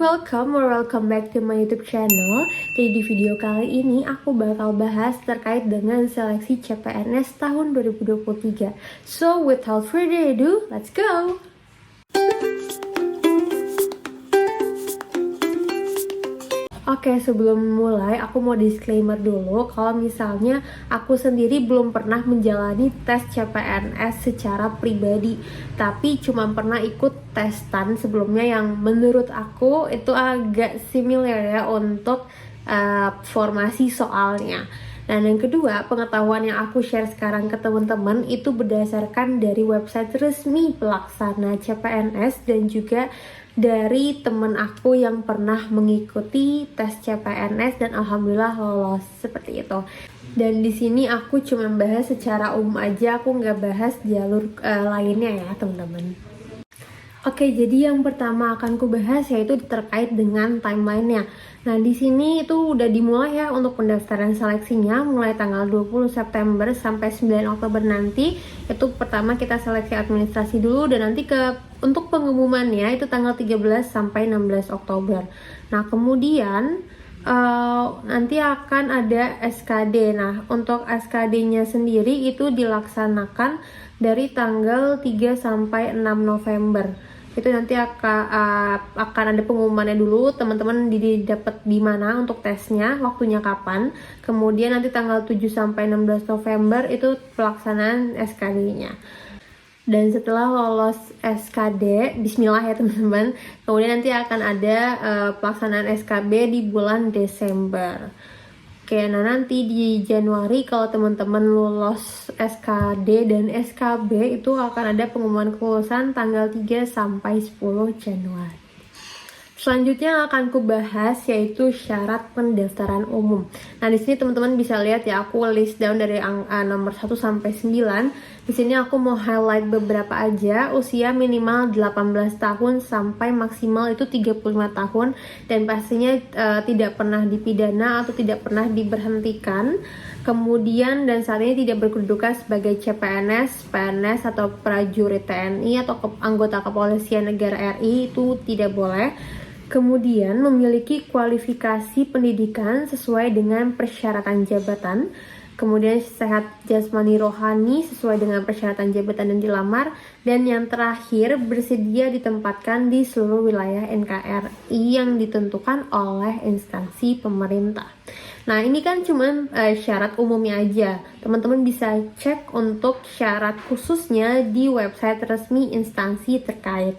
welcome or welcome back to my YouTube channel. Jadi di video kali ini aku bakal bahas terkait dengan seleksi CPNS tahun 2023. So without further ado, let's go! Oke, sebelum mulai aku mau disclaimer dulu kalau misalnya aku sendiri belum pernah menjalani tes CPNS secara pribadi, tapi cuma pernah ikut testan sebelumnya yang menurut aku itu agak similar ya untuk formasi soalnya. Dan yang kedua, pengetahuan yang aku share sekarang ke teman-teman itu berdasarkan dari website resmi pelaksana CPNS dan juga dari temen aku yang pernah mengikuti tes CPNS dan alhamdulillah lolos seperti itu. Dan di sini aku cuma bahas secara umum aja, aku nggak bahas jalur lainnya ya teman-teman. Oke, jadi yang pertama akan ku bahas yaitu terkait dengan timelinenya. Nah, di sini itu udah dimulai ya untuk pendaftaran seleksinya mulai tanggal 20 September sampai 9 Oktober nanti. Itu pertama kita seleksi administrasi dulu dan nanti untuk pengumumannya itu tanggal 13 sampai 16 Oktober. Nah, kemudian nanti akan ada SKD. Nah, untuk SKD-nya sendiri itu dilaksanakan dari tanggal 3 sampai 6 November. Itu nanti akan ada pengumumannya dulu, teman-teman dapat di mana untuk tesnya, waktunya kapan. Kemudian nanti tanggal 7 sampai 16 November itu pelaksanaan SKD-nya. Dan setelah lolos SKD, bismillah ya teman-teman, kemudian nanti akan ada pelaksanaan SKB di bulan Desember. Oke, nah nanti di Januari kalau teman-teman lulus SKD dan SKB itu akan ada pengumuman kelulusan tanggal 3 sampai 10 Januari. Selanjutnya yang akan ku bahas yaitu syarat pendaftaran umum. Nah, di sini teman-teman bisa lihat ya, aku list down dari nomor 1 sampai 9. Di sini aku mau highlight beberapa aja. Usia minimal 18 tahun sampai maksimal itu 35 tahun dan pastinya tidak pernah dipidana atau tidak pernah diberhentikan. Kemudian dan saat ini tidak berkedudukan sebagai CPNS, PNS atau prajurit TNI atau anggota kepolisian negara RI itu tidak boleh. Kemudian memiliki kualifikasi pendidikan sesuai dengan persyaratan jabatan. Kemudian sehat jasmani rohani sesuai dengan persyaratan jabatan dan dilamar. Dan yang terakhir bersedia ditempatkan di seluruh wilayah NKRI yang ditentukan oleh instansi pemerintah. Nah, ini kan cuma syarat umumnya aja. Teman-teman bisa cek untuk syarat khususnya di website resmi instansi terkait.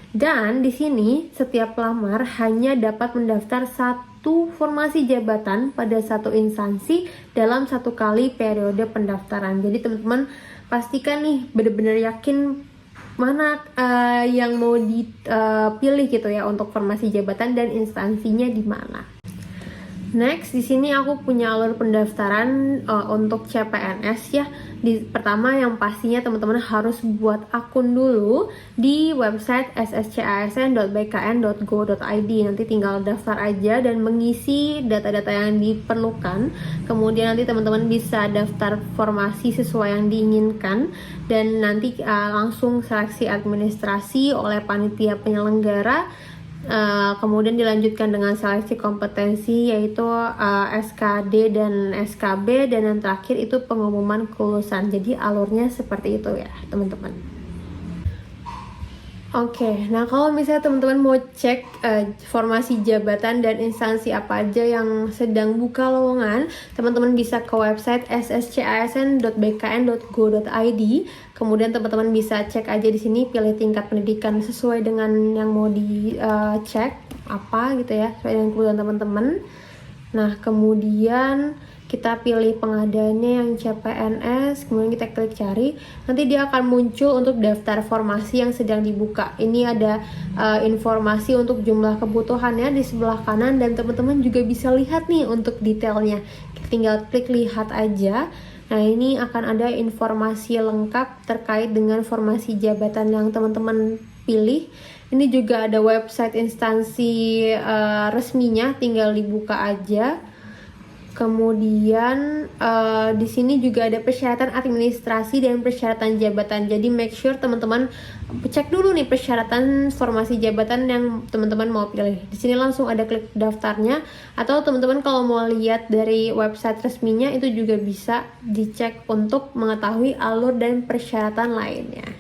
Dan di sini setiap pelamar hanya dapat mendaftar satu formasi jabatan pada satu instansi dalam satu kali periode pendaftaran. Jadi teman-teman pastikan nih benar-benar yakin mana yang mau dipilih gitu ya untuk formasi jabatan dan instansinya di mana. Next, di sini aku punya alur pendaftaran untuk CPNS ya. Pertama yang pastinya teman-teman harus buat akun dulu di website sscsn.bkn.go.id. Nanti tinggal daftar aja dan mengisi data-data yang diperlukan. Kemudian nanti teman-teman bisa daftar formasi sesuai yang diinginkan dan nanti langsung seleksi administrasi oleh panitia penyelenggara. Kemudian dilanjutkan dengan seleksi kompetensi yaitu SKD dan SKB dan yang terakhir itu pengumuman kelulusan. Jadi alurnya seperti itu ya teman-teman. Oke, nah kalau misalnya teman-teman mau cek formasi jabatan dan instansi apa aja yang sedang buka lowongan, teman-teman bisa ke website sscsn.bkn.go.id. Kemudian teman-teman bisa cek aja di sini, pilih tingkat pendidikan sesuai dengan yang mau dicek apa gitu ya, sesuai dengan kebutuhan teman-teman. Nah, kemudian kita pilih pengadaannya yang CPNS, kemudian kita klik cari, nanti dia akan muncul untuk daftar formasi yang sedang dibuka. Ini ada informasi untuk jumlah kebutuhannya di sebelah kanan dan teman-teman juga bisa lihat nih untuk detailnya. Tinggal klik lihat aja. Nah, ini akan ada informasi lengkap terkait dengan formasi jabatan yang teman-teman pilih. Ini juga ada website instansi resminya, tinggal dibuka aja. Kemudian di sini juga ada persyaratan administrasi dan persyaratan jabatan. Jadi make sure teman-teman cek dulu nih persyaratan formasi jabatan yang teman-teman mau pilih. Di sini langsung ada klik daftarnya, atau teman-teman kalau mau lihat dari website resminya itu juga bisa dicek untuk mengetahui alur dan persyaratan lainnya.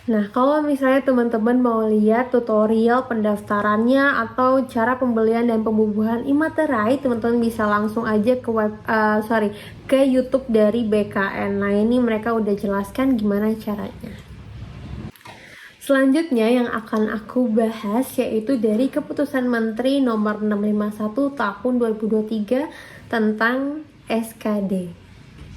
Nah, kalau misalnya teman-teman mau lihat tutorial pendaftarannya atau cara pembelian dan pembubuhan e-materai, teman-teman bisa langsung aja ke YouTube dari BKN. Nah, ini mereka udah jelaskan gimana caranya. Selanjutnya yang akan aku bahas yaitu dari Keputusan Menteri Nomor 651 Tahun 2023 tentang SKD.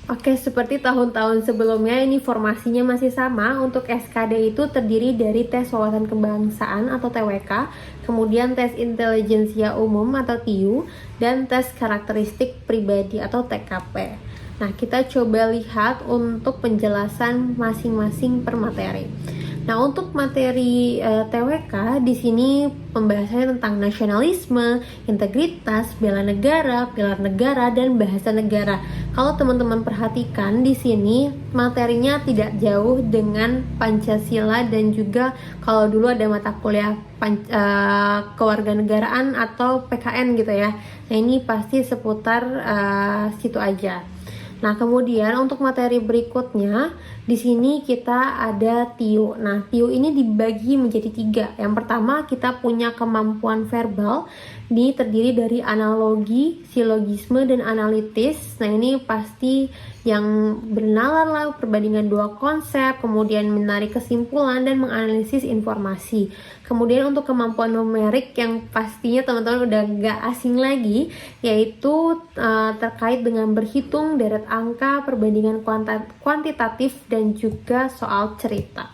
Oke, seperti tahun-tahun sebelumnya, ini formasinya masih sama. Untuk SKD itu terdiri dari tes wawasan kebangsaan atau TWK, kemudian tes intelijensia umum atau TIU, dan tes karakteristik pribadi atau TKP. Nah, kita coba lihat untuk penjelasan masing-masing per materi. Nah, untuk materi TWK di sini pembahasannya tentang nasionalisme, integritas, bela negara, pilar negara, dan bahasa negara. Kalau teman-teman perhatikan di sini materinya tidak jauh dengan Pancasila, dan juga kalau dulu ada mata kuliah kewarganegaraan atau PKN gitu ya. Nah, ini pasti seputar situ aja. Nah, kemudian untuk materi berikutnya di sini kita ada TIU. Nah, TIU ini dibagi menjadi 3. Yang pertama, kita punya kemampuan verbal. Ini terdiri dari analogi, silogisme, dan analitis. Nah, ini pasti yang bernalar lah, perbandingan dua konsep, kemudian menarik kesimpulan dan menganalisis informasi. Kemudian untuk kemampuan numerik yang pastinya teman-teman udah gak asing lagi, yaitu terkait dengan berhitung, deret angka, perbandingan kuantitatif, dan juga soal cerita.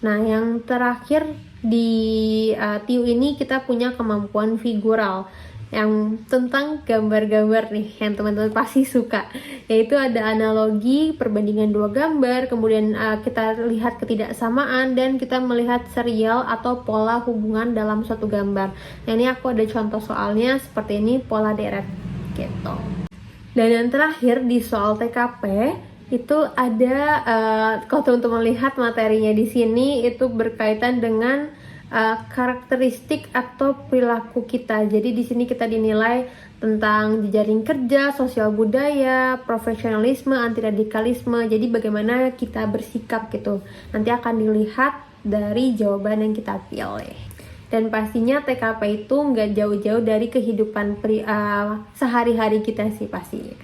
Nah, yang terakhir di TIU ini kita punya kemampuan figural yang tentang gambar-gambar nih, yang teman-teman pasti suka, yaitu ada analogi, perbandingan dua gambar, kemudian kita lihat ketidaksamaan, dan kita melihat serial atau pola hubungan dalam suatu gambar. Nah, ini aku ada contoh soalnya seperti ini, pola deret gitu. Dan yang terakhir di soal TKP itu ada kalau teman-teman lihat materinya di sini itu berkaitan dengan karakteristik atau perilaku kita. Jadi di sini kita dinilai tentang jejaring kerja, sosial budaya, profesionalisme, anti radikalisme. Jadi bagaimana kita bersikap gitu. Nanti akan dilihat dari jawaban yang kita pilih. Dan pastinya TKP itu nggak jauh-jauh dari kehidupan sehari-hari kita sih pastinya.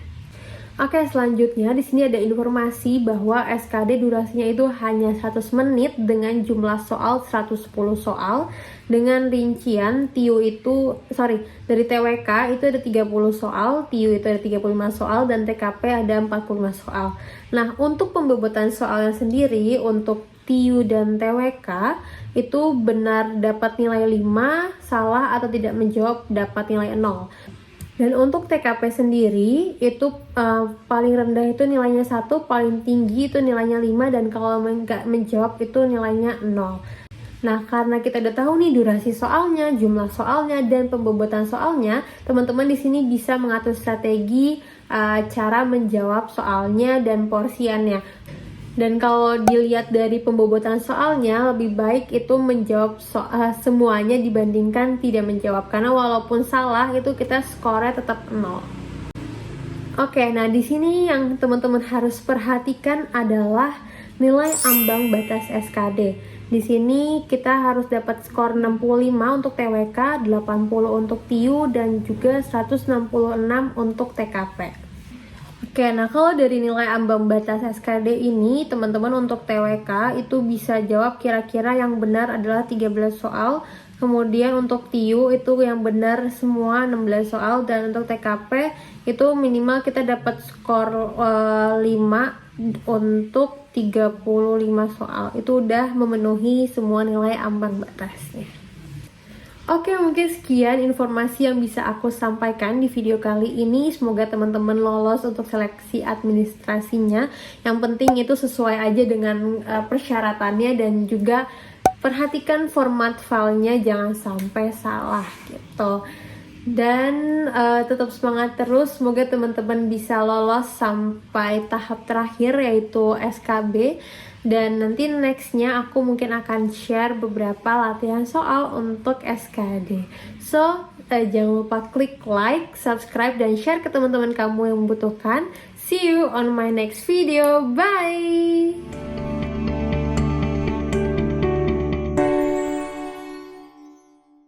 Oke, selanjutnya di sini ada informasi bahwa SKD durasinya itu hanya 100 menit dengan jumlah soal 110 soal, dengan rincian dari TWK itu ada 30 soal, TIU itu ada 35 soal, dan TKP ada 45 soal. Nah, untuk pembobotan soalnya sendiri untuk TIU dan TWK itu benar dapat nilai 5, salah atau tidak menjawab dapat nilai 0. Dan untuk TKP sendiri itu paling rendah itu nilainya 1, paling tinggi itu nilainya 5, dan kalau nggak menjawab itu nilainya 0. Nah, karena kita udah tahu nih durasi soalnya, jumlah soalnya, dan pembobotan soalnya, teman-teman di sini bisa mengatur strategi cara menjawab soalnya dan porsiannya. Dan kalau dilihat dari pembobotan soalnya, lebih baik itu menjawab semuanya dibandingkan tidak menjawab, karena walaupun salah itu kita skornya tetap 0. Oke, nah di sini yang teman-teman harus perhatikan adalah nilai ambang batas SKD. Di sini kita harus dapat skor 65 untuk TWK, 80 untuk TIU, dan juga 166 untuk TKP. Oke, nah kalau dari nilai ambang batas SKD ini, teman-teman untuk TWK itu bisa jawab kira-kira yang benar adalah 13 soal. Kemudian untuk TIU itu yang benar semua 16 soal. Dan untuk TKP itu minimal kita dapat skor 5 untuk 35 soal. Itu udah memenuhi semua nilai ambang batasnya. Oke, mungkin sekian informasi yang bisa aku sampaikan di video kali ini. Semoga teman-teman lolos untuk seleksi administrasinya. Yang penting itu sesuai aja dengan persyaratannya, dan juga perhatikan format filenya jangan sampai salah gitu. Dan tetap semangat terus, semoga teman-teman bisa lolos sampai tahap terakhir yaitu SKB. Dan nanti nextnya aku mungkin akan share beberapa latihan soal untuk SKD. So, jangan lupa klik like, subscribe, dan share ke teman-teman kamu yang membutuhkan. See you on my next video. Bye!